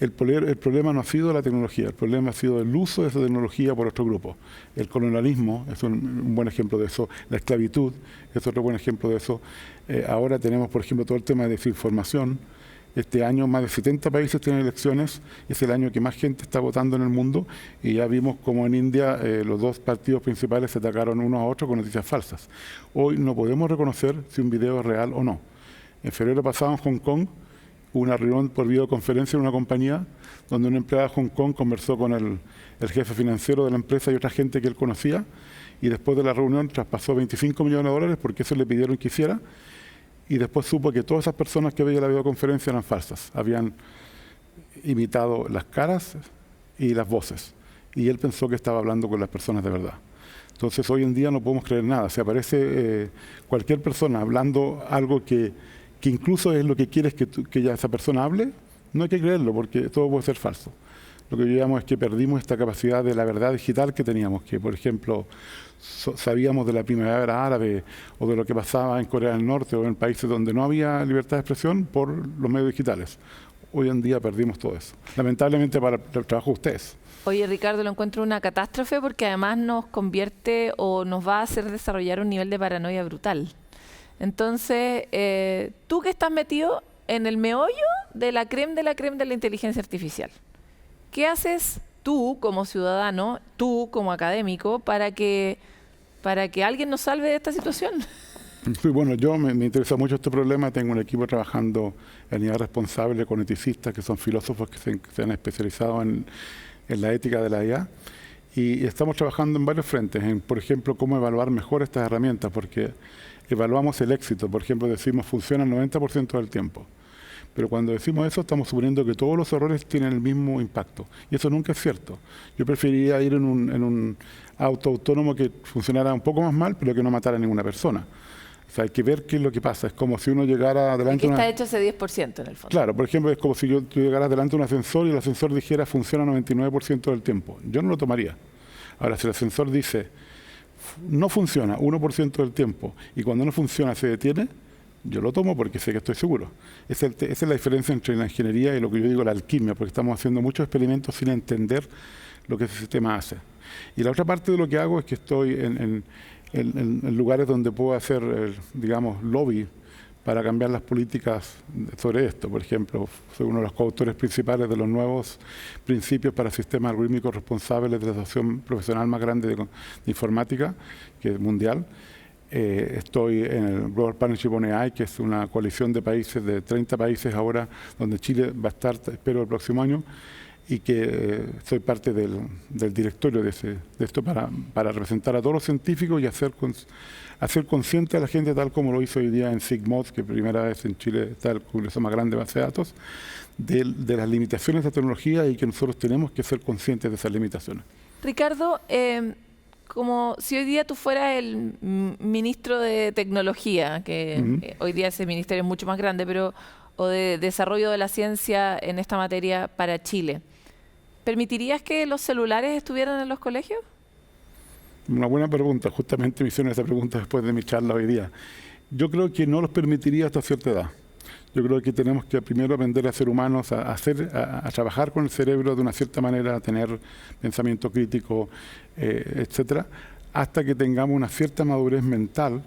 el problema no ha sido la tecnología, el problema ha sido el uso de esa tecnología por otro grupo. El colonialismo es un buen ejemplo de eso, la esclavitud es otro buen ejemplo de eso. Ahora tenemos, por ejemplo, todo el tema de desinformación. Este año más de 70 países tienen elecciones, es el año que más gente está votando en el mundo y ya vimos como en India los dos partidos principales se atacaron uno a otro con noticias falsas. Hoy no podemos reconocer si un video es real o no. En febrero pasado en Hong Kong, una reunión por videoconferencia en una compañía donde una empleada de Hong Kong conversó con el jefe financiero de la empresa y otra gente que él conocía y después de la reunión traspasó $25 millones porque eso le pidieron que hiciera y después supo que todas esas personas que veían la videoconferencia eran falsas, habían imitado las caras y las voces y él pensó que estaba hablando con las personas de verdad. Entonces hoy en día no podemos creer nada, si aparece cualquier persona hablando algo que incluso es lo que quieres que ya esa persona hable, no hay que creerlo porque todo puede ser falso. Lo que yo llamo es que perdimos esta capacidad de la verdad digital que teníamos, que por ejemplo sabíamos de la primavera árabe o de lo que pasaba en Corea del Norte o en países donde no había libertad de expresión por los medios digitales. Hoy en día perdimos todo eso, lamentablemente para el trabajo de ustedes. Oye, Ricardo, lo encuentro una catástrofe porque además nos convierte o nos va a hacer desarrollar un nivel de paranoia brutal. Entonces, tú que estás metido en el meollo de la crème de la inteligencia artificial, ¿qué haces tú como ciudadano, tú como académico, para que alguien nos salve de esta situación? Sí, bueno, yo me interesa mucho este problema. Tengo un equipo trabajando a nivel responsable con eticistas que son filósofos que se han especializado en la ética de la IA. Y estamos trabajando en varios frentes, en, por ejemplo, cómo evaluar mejor estas herramientas, porque evaluamos el éxito. Por ejemplo, decimos funciona el 90% del tiempo. Pero cuando decimos eso, estamos suponiendo que todos los errores tienen el mismo impacto. Y eso nunca es cierto. Yo preferiría ir en un auto autónomo que funcionara un poco más mal, pero que no matara a ninguna persona. O sea, hay que ver qué es lo que pasa. Es como si uno llegara adelante... ¿Y qué está hecho ese 10% en el fondo? Claro, por ejemplo, es como si yo llegara adelante a un ascensor y el ascensor dijera funciona 99% del tiempo. Yo no lo tomaría. Ahora, si el ascensor dice no funciona 1% del tiempo y cuando no funciona se detiene, yo lo tomo porque sé que estoy seguro. Esa es la diferencia entre la ingeniería y lo que yo digo la alquimia, porque estamos haciendo muchos experimentos sin entender lo que ese sistema hace. Y la otra parte de lo que hago es que estoy en lugares donde puedo hacer, digamos, lobby para cambiar las políticas sobre esto. Por ejemplo, soy uno de los coautores principales de los nuevos principios para sistemas algorítmicos responsables de la asociación profesional más grande de informática, que es mundial. Estoy en el Global Partnership on AI, que es una coalición de países, de 30 países ahora, donde Chile va a estar, espero, el próximo año, y que soy parte del directorio de esto para representar a todos los científicos y hacer consciente a la gente, tal como lo hizo hoy día en SIGMOD, que primera vez en Chile está el congreso más grande de base de datos, de las limitaciones de la tecnología y que nosotros tenemos que ser conscientes de esas limitaciones. Ricardo, como si hoy día tú fueras el ministro de tecnología, que hoy día ese ministerio es mucho más grande, pero o de desarrollo de la ciencia en esta materia para Chile, ¿permitirías que los celulares estuvieran en los colegios? Una buena pregunta. Justamente me hicieron esa pregunta después de mi charla hoy día. Yo creo que no los permitiría hasta cierta edad. Yo creo que tenemos que primero aprender a ser humanos, a trabajar con el cerebro de una cierta manera, a tener pensamiento crítico, etcétera, hasta que tengamos una cierta madurez mental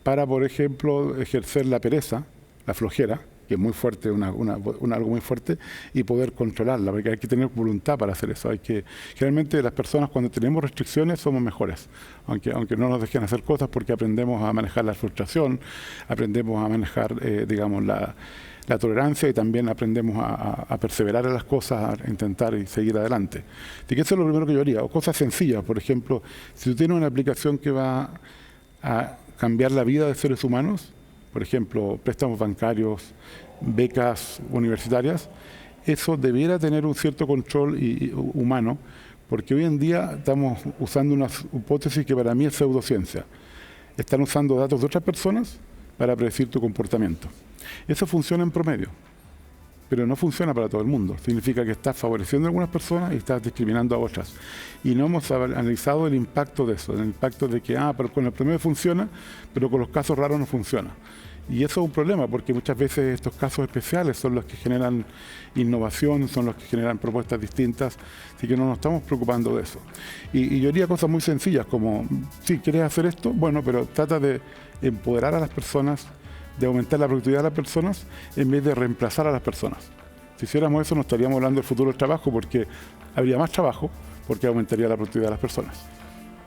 para, por ejemplo, ejercer la pereza, la flojera, que es muy fuerte, algo muy fuerte, y poder controlarla, porque hay que tener voluntad para hacer eso. Generalmente las personas cuando tenemos restricciones somos mejores, aunque no nos dejen hacer cosas, porque aprendemos a manejar la frustración, aprendemos a manejar, digamos, la tolerancia, y también aprendemos a perseverar en las cosas, a intentar y seguir adelante. Así que eso es lo primero que yo haría. O cosas sencillas, por ejemplo, si tú tienes una aplicación que va a cambiar la vida de seres humanos, por ejemplo, préstamos bancarios, becas universitarias, eso debiera tener un cierto control humano, porque hoy en día estamos usando una hipótesis que para mí es pseudociencia. Están usando datos de otras personas para predecir tu comportamiento. Eso funciona en promedio, pero no funciona para todo el mundo. Significa que estás favoreciendo a algunas personas y estás discriminando a otras. Y no hemos analizado el impacto de eso, el impacto de que, pero con el promedio funciona, pero con los casos raros no funciona. Y eso es un problema, porque muchas veces estos casos especiales son los que generan innovación, son los que generan propuestas distintas, así que no nos estamos preocupando de eso. Y yo haría cosas muy sencillas, como, si quieres hacer esto, bueno, pero trata de empoderar a las personas, de aumentar la productividad de las personas, en vez de reemplazar a las personas. Si hiciéramos eso, no estaríamos hablando del futuro del trabajo, porque habría más trabajo, porque aumentaría la productividad de las personas.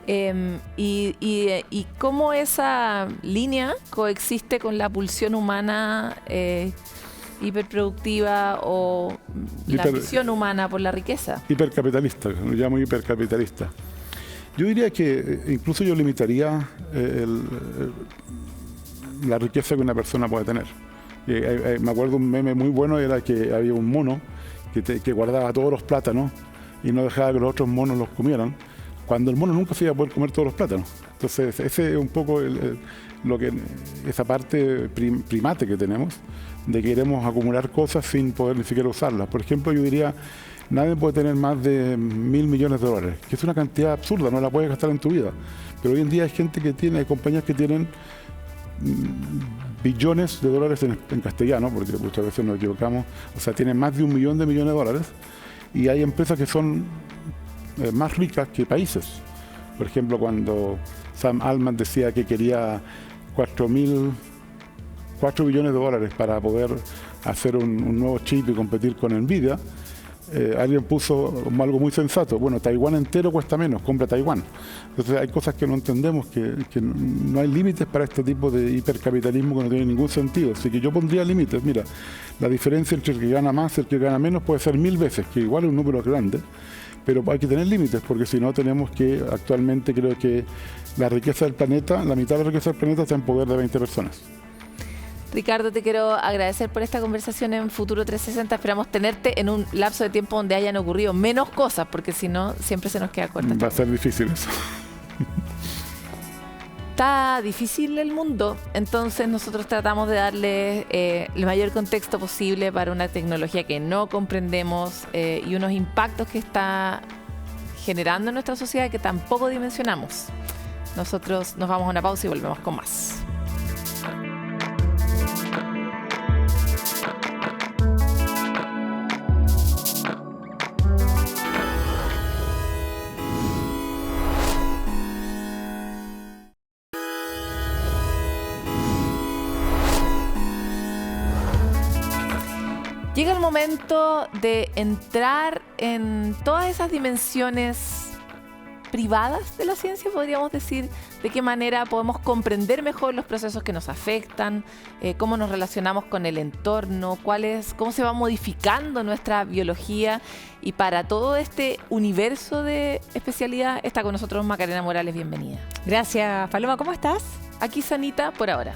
¿Y cómo esa línea coexiste con la pulsión humana hiperproductiva o la visión humana por la riqueza? Hipercapitalista, lo llamo hipercapitalista. Yo diría que incluso yo limitaría la riqueza que una persona puede tener. Me acuerdo un meme muy bueno, era que había un mono que guardaba todos los plátanos y no dejaba que los otros monos los comieran, cuando el mono nunca se iba a poder comer todos los plátanos. Entonces, ese es un poco esa parte primate que tenemos, de que queremos acumular cosas sin poder ni siquiera usarlas. Por ejemplo, yo diría, nadie puede tener más de 1.000 millones de dólares, que es una cantidad absurda, no la puedes gastar en tu vida. Pero hoy en día hay gente que hay compañías que tienen billones de dólares en castellano, porque muchas veces nos equivocamos, o sea, tienen más de 1 millón de millones de dólares, y hay empresas que son más ricas que países. Por ejemplo, cuando Sam Altman decía que quería 4 billones de dólares para poder hacer un nuevo chip y competir con Nvidia, alguien puso como algo muy sensato: bueno, Taiwán entero cuesta menos, compra Taiwán. Entonces hay cosas que no entendemos, que no hay límites para este tipo de hipercapitalismo que no tiene ningún sentido. Así que yo pondría límites. Mira, la diferencia entre el que gana más y el que gana menos puede ser 1000 veces, que igual es un número grande, pero hay que tener límites, porque si no tenemos que, actualmente creo que la riqueza del planeta, la mitad de la riqueza del planeta está en poder de 20 personas. Ricardo, te quiero agradecer por esta conversación en Futuro 360. Esperamos tenerte en un lapso de tiempo donde hayan ocurrido menos cosas, porque si no, siempre se nos queda corta. Va a ser difícil eso. Está difícil el mundo, entonces nosotros tratamos de darle el mayor contexto posible para una tecnología que no comprendemos y unos impactos que está generando en nuestra sociedad que tampoco dimensionamos. Nosotros nos vamos a una pausa y volvemos con más. Llega el momento de entrar en todas esas dimensiones privadas de la ciencia, podríamos decir, de qué manera podemos comprender mejor los procesos que nos afectan, cómo nos relacionamos con el entorno, cómo se va modificando nuestra biología. Y para todo este universo de especialidad está con nosotros Macarena Morales. Bienvenida. Gracias, Paloma. ¿Cómo estás? aquí sanita por ahora.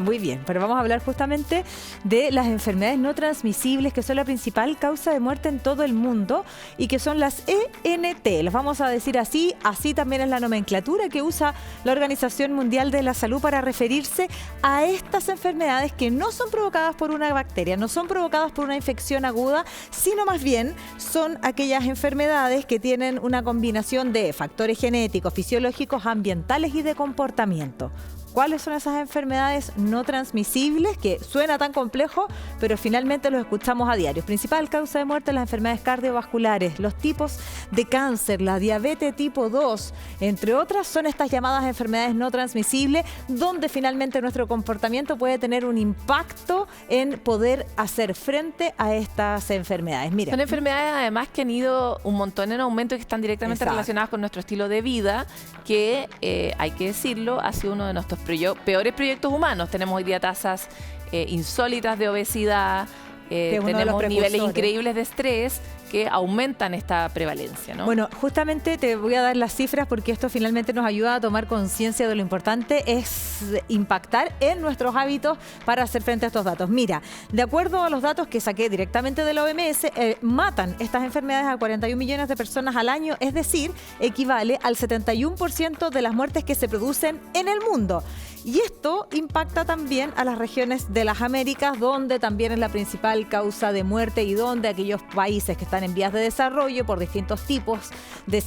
Muy bien, pero vamos a hablar justamente de las enfermedades no transmisibles, que son la principal causa de muerte en todo el mundo y que son las ENT. Las vamos a decir así también es la nomenclatura que usa la Organización Mundial de la Salud para referirse a estas enfermedades que no son provocadas por una bacteria, no son provocadas por una infección aguda, sino más bien son aquellas enfermedades que tienen una combinación de factores genéticos, fisiológicos, ambientales y de comportamiento. ¿Cuáles son esas enfermedades no transmisibles? Que suena tan complejo, pero finalmente los escuchamos a diario. Principal causa de muerte, las enfermedades cardiovasculares, los tipos de cáncer, la diabetes tipo 2, entre otras, son estas llamadas enfermedades no transmisibles, donde finalmente nuestro comportamiento puede tener un impacto en poder hacer frente a estas enfermedades. Mira, son enfermedades además que han ido un montón en aumento y que están directamente relacionadas con nuestro estilo de vida, que hay que decirlo, ha sido uno de nuestros peores proyectos humanos. Tenemos hoy día tasas insólitas de obesidad, tenemos niveles increíbles de estrés que aumentan esta prevalencia, ¿no? Bueno, justamente te voy a dar las cifras porque esto finalmente nos ayuda a tomar conciencia de lo importante es impactar en nuestros hábitos para hacer frente a estos datos. Mira, de acuerdo a los datos que saqué directamente de la OMS, matan estas enfermedades a 41 millones de personas al año, es decir, equivale al 71% de las muertes que se producen en el mundo. Y esto impacta también a las regiones de las Américas, donde también es la principal causa de muerte y donde aquellos países que están en vías de desarrollo por distintos tipos de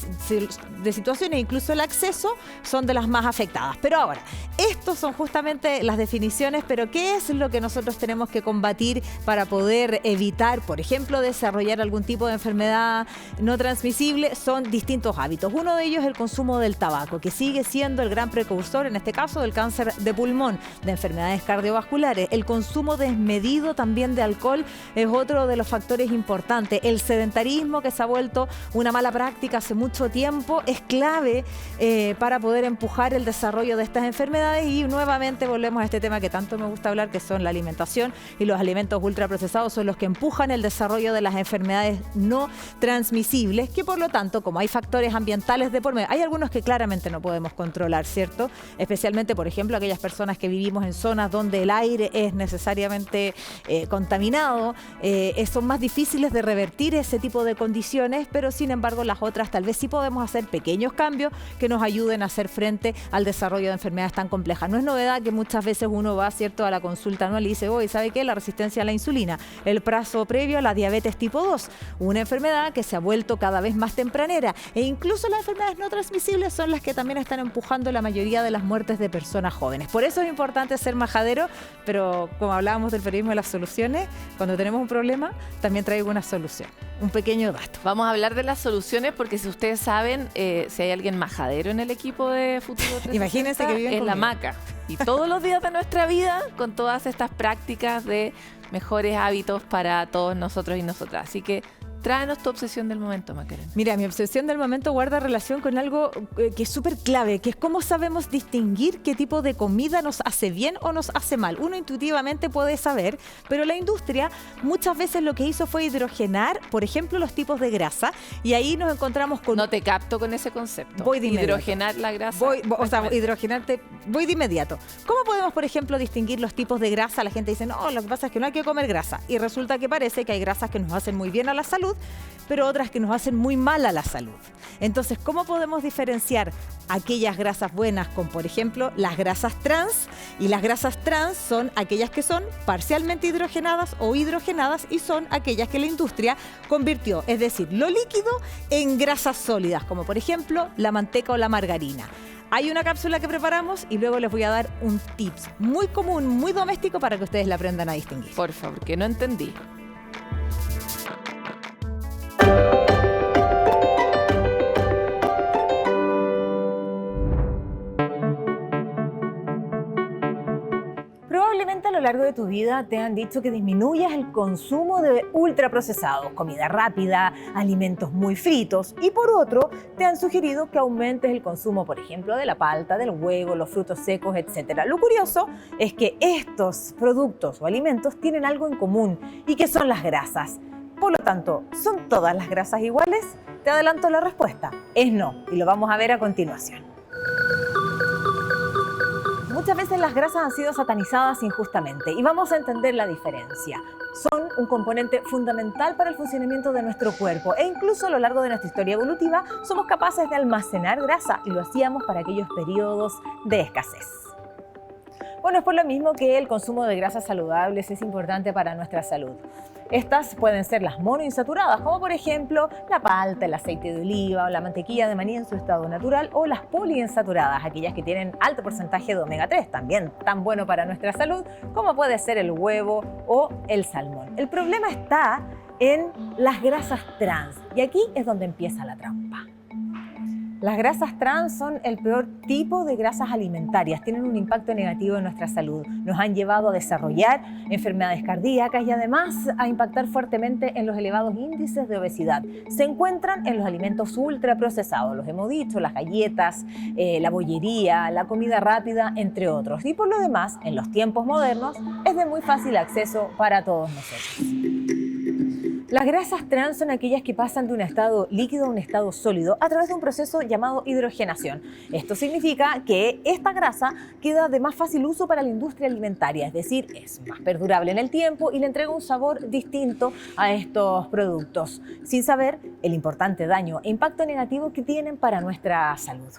situaciones, incluso el acceso, son de las más afectadas. Pero ahora, estos son justamente las definiciones, pero ¿qué es lo que nosotros tenemos que combatir para poder evitar, por ejemplo, desarrollar algún tipo de enfermedad no transmisible? Son distintos hábitos. Uno de ellos es el consumo del tabaco, que sigue siendo el gran precursor, en este caso, del cáncer de pulmón, de enfermedades cardiovasculares. El consumo desmedido también de alcohol es otro de los factores importantes. El sedentarismo, que se ha vuelto una mala práctica hace mucho tiempo, es clave para poder empujar el desarrollo de estas enfermedades. Y nuevamente volvemos a este tema que tanto me gusta hablar, que son la alimentación y los alimentos ultraprocesados, son los que empujan el desarrollo de las enfermedades no transmisibles, que por lo tanto, como hay factores ambientales de por medio, hay algunos que claramente no podemos controlar, ¿cierto? Especialmente, por ejemplo, aquellas personas que vivimos en zonas donde el aire es necesariamente contaminado, son más difíciles de revertir ese tipo de condiciones, pero sin embargo las otras tal vez sí podemos hacer pequeños cambios que nos ayuden a hacer frente al desarrollo de enfermedades tan complejas. No es novedad que muchas veces uno va, ¿cierto?, a la consulta anual y dice, oye, ¿sabe qué? La resistencia a la insulina, el paso previo a la diabetes tipo 2, una enfermedad que se ha vuelto cada vez más tempranera, e incluso las enfermedades no transmisibles son las que también están empujando la mayoría de las muertes de personas jóvenes. Por eso es importante ser majadero, pero como hablábamos del periodismo de las soluciones, cuando tenemos un problema, también traigo una solución. Un pequeño dato. Vamos a hablar de las soluciones porque si ustedes saben, si hay alguien majadero en el equipo de Futuro 360, imagínense que viven es conmigo. La Maca. Y todos los días de nuestra vida con todas estas prácticas de mejores hábitos para todos nosotros y nosotras. Así que tráenos tu obsesión del momento, Macarena. Mira, mi obsesión del momento guarda relación con algo que es súper clave, que es cómo sabemos distinguir qué tipo de comida nos hace bien o nos hace mal. Uno intuitivamente puede saber, pero la industria muchas veces lo que hizo fue hidrogenar, por ejemplo, los tipos de grasa, y ahí nos encontramos con... No te capto con ese concepto. Voy de inmediato. Hidrogenar la grasa. Hidrogenarte, voy de inmediato. ¿Cómo podemos, por ejemplo, distinguir los tipos de grasa? La gente dice, no, lo que pasa es que no hay que comer grasa. Y resulta que parece que hay grasas que nos hacen muy bien a la salud, pero otras que nos hacen muy mal a la salud. Entonces, ¿cómo podemos diferenciar aquellas grasas buenas con, por ejemplo, las grasas trans? Y las grasas trans son aquellas que son parcialmente hidrogenadas o hidrogenadas y son aquellas que la industria convirtió, es decir, lo líquido en grasas sólidas, como por ejemplo la manteca o la margarina. Hay una cápsula que preparamos y luego les voy a dar un tips muy común, muy doméstico para que ustedes la aprendan a distinguir. Por favor, que no entendí. Probablemente a lo largo de tu vida te han dicho que disminuyas el consumo de ultraprocesados, comida rápida, alimentos muy fritos, y por otro te han sugerido que aumentes el consumo, por ejemplo, de la palta, del huevo, los frutos secos, etc. Lo curioso es que estos productos o alimentos tienen algo en común y que son las grasas. Por lo tanto, ¿son todas las grasas iguales? Te adelanto la respuesta, es no, y lo vamos a ver a continuación. Muchas veces las grasas han sido satanizadas injustamente y vamos a entender la diferencia. Son un componente fundamental para el funcionamiento de nuestro cuerpo e incluso a lo largo de nuestra historia evolutiva somos capaces de almacenar grasa y lo hacíamos para aquellos periodos de escasez. Bueno, es por lo mismo que el consumo de grasas saludables es importante para nuestra salud. Estas pueden ser las monoinsaturadas, como por ejemplo la palta, el aceite de oliva o la mantequilla de maní en su estado natural, o las poliinsaturadas, aquellas que tienen alto porcentaje de omega 3, también tan bueno para nuestra salud como puede ser el huevo o el salmón. El problema está en las grasas trans y aquí es donde empieza la trampa. Las grasas trans son el peor tipo de grasas alimentarias, tienen un impacto negativo en nuestra salud, nos han llevado a desarrollar enfermedades cardíacas y además a impactar fuertemente en los elevados índices de obesidad. Se encuentran en los alimentos ultraprocesados, los hemos dicho, las galletas, la bollería, la comida rápida, entre otros. Y por lo demás, en los tiempos modernos, es de muy fácil acceso para todos nosotros. Las grasas trans son aquellas que pasan de un estado líquido a un estado sólido a través de un proceso llamado hidrogenación. Esto significa que esta grasa queda de más fácil uso para la industria alimentaria, es decir, es más perdurable en el tiempo y le entrega un sabor distinto a estos productos, sin saber el importante daño e impacto negativo que tienen para nuestra salud.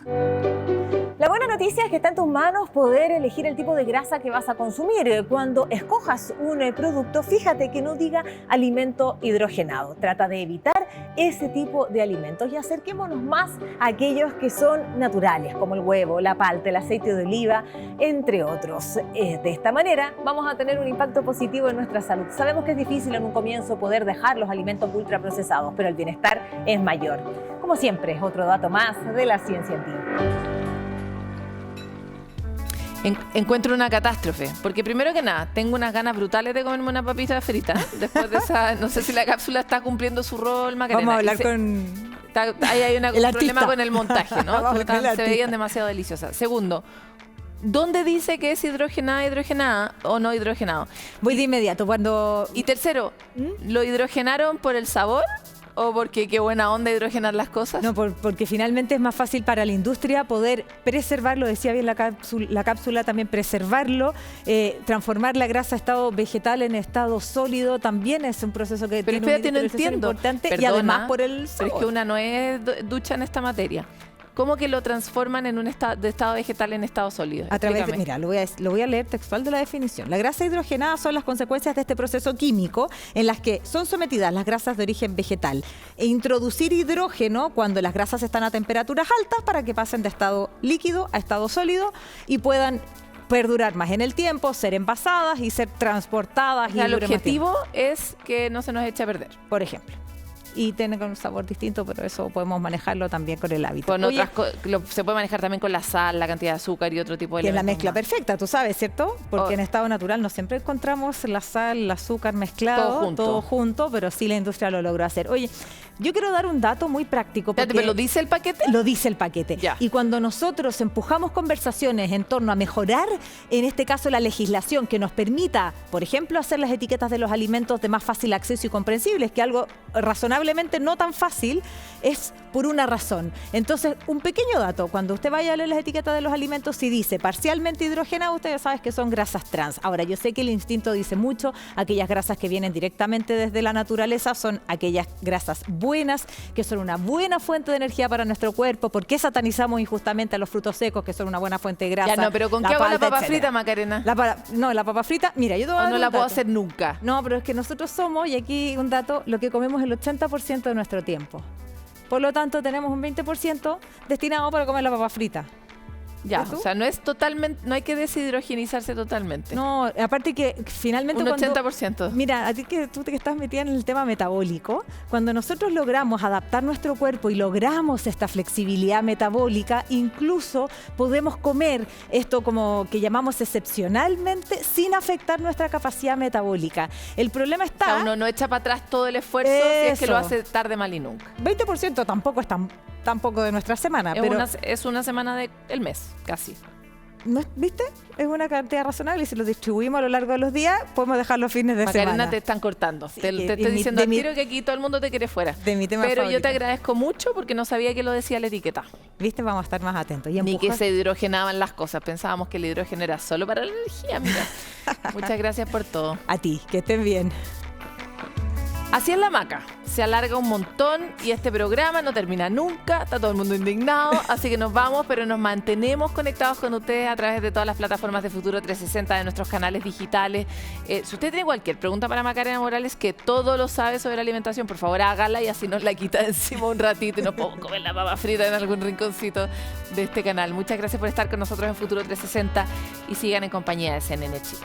La buena noticia es que está en tus manos poder elegir el tipo de grasa que vas a consumir. Cuando escojas un producto, fíjate que no diga alimento hidrogenado. Trata de evitar ese tipo de alimentos y acerquémonos más a aquellos que son naturales, como el huevo, la palta, el aceite de oliva, entre otros. De esta manera vamos a tener un impacto positivo en nuestra salud. Sabemos que es difícil en un comienzo poder dejar los alimentos ultraprocesados, pero el bienestar es mayor. Como siempre, otro dato más de la ciencia en ti. Encuentro una catástrofe, porque primero que nada, tengo unas ganas brutales de comerme una papita frita. Después de esa, no sé si la cápsula está cumpliendo su rol, Macarena. Vamos a hablar con... Ahí hay un artista. problema con el montaje, ¿no? Se veían demasiado deliciosas. Segundo, ¿dónde dice que es hidrogenada o no hidrogenado? Voy de inmediato cuando... Y tercero, ¿lo hidrogenaron por el sabor? ¿O porque qué buena onda hidrogenar las cosas? No, porque finalmente es más fácil para la industria poder preservarlo, decía bien la cápsula también preservarlo, transformar la grasa a estado vegetal en estado sólido, también es un proceso que pero tiene no entiendo. importante. Perdona, y además por el sabor. Pero es que una no es ducha en esta materia. ¿Cómo que lo transforman en un de estado vegetal en estado sólido? A través de, mira, lo voy a leer textual de la definición. La grasa hidrogenada son las consecuencias de este proceso químico en las que son sometidas las grasas de origen vegetal e introducir hidrógeno cuando las grasas están a temperaturas altas para que pasen de estado líquido a estado sólido y puedan perdurar más en el tiempo, ser envasadas y ser transportadas. El objetivo es que no se nos eche a perder. Por ejemplo. Y tiene un sabor distinto, pero eso podemos manejarlo también con el hábito. Con se puede manejar también con la sal, la cantidad de azúcar y otro tipo de elementos. Que es la mezcla perfecta, tú sabes, ¿cierto? Porque en estado natural no siempre encontramos la sal, el azúcar mezclado, todo junto, pero sí la industria lo logró hacer. Oye, yo quiero dar un dato muy práctico. ¿Pero lo dice el paquete? Lo dice el paquete. Ya. Y cuando nosotros empujamos conversaciones en torno a mejorar, en este caso, la legislación que nos permita, por ejemplo, hacer las etiquetas de los alimentos de más fácil acceso y comprensibles, que algo razonablemente no tan fácil, es por una razón. Entonces, un pequeño dato, cuando usted vaya a leer las etiquetas de los alimentos, si dice parcialmente hidrogenado, usted ya sabe que son grasas trans. Ahora, yo sé que el instinto dice mucho, aquellas grasas que vienen directamente desde la naturaleza son aquellas grasas buenas, que son una buena fuente de energía para nuestro cuerpo. ¿Por qué satanizamos injustamente a los frutos secos, que son una buena fuente de grasa? Ya no, pero ¿con qué hago la papa frita, Macarena? La papa frita, mira, yo te voy a dar no la puedo hacer nunca. No, pero es que nosotros somos, y aquí un dato, lo que comemos el 80% de nuestro tiempo. Por lo tanto, tenemos un 20% destinado para comer la papa frita. Ya, o sea, no es totalmente, no hay que deshidrogenizarse totalmente. No, aparte que finalmente un 80%. Mira, a ti que tú te estás metida en el tema metabólico, cuando nosotros logramos adaptar nuestro cuerpo y logramos esta flexibilidad metabólica, incluso podemos comer esto como que llamamos excepcionalmente sin afectar nuestra capacidad metabólica. El problema está... O sea, uno no echa para atrás todo el esfuerzo si es que lo hace tarde, mal y nunca. 20% tampoco es tampoco de nuestra semana, pero es una semana del mes, casi. ¿Viste? Es una cantidad razonable y si lo distribuimos a lo largo de los días, podemos dejar los fines de Macarena, semana. te están cortando. Sí, te estoy diciendo al tiro que aquí todo el mundo te quiere fuera. De mi tema Pero yo favorito. te agradezco mucho porque no sabía que lo decía la etiqueta. ¿Viste? Vamos a estar más atentos. Y Ni que empujar- se hidrogenaban las cosas. Pensábamos que el hidrógeno era solo para la energía, mira. Muchas gracias por todo. A ti, que estén bien. Así es la maca. Se alarga un montón y este programa no termina nunca. Está todo el mundo indignado. Así que nos vamos, pero nos mantenemos conectados con ustedes a través de todas las plataformas de Futuro 360, de nuestros canales digitales. Si usted tiene cualquier pregunta para Macarena Morales, que todo lo sabe sobre alimentación, por favor hágala y así nos la quita de encima un ratito y nos podemos comer la papa frita en algún rinconcito de este canal. Muchas gracias por estar con nosotros en Futuro 360 y sigan en compañía de CNN Chile.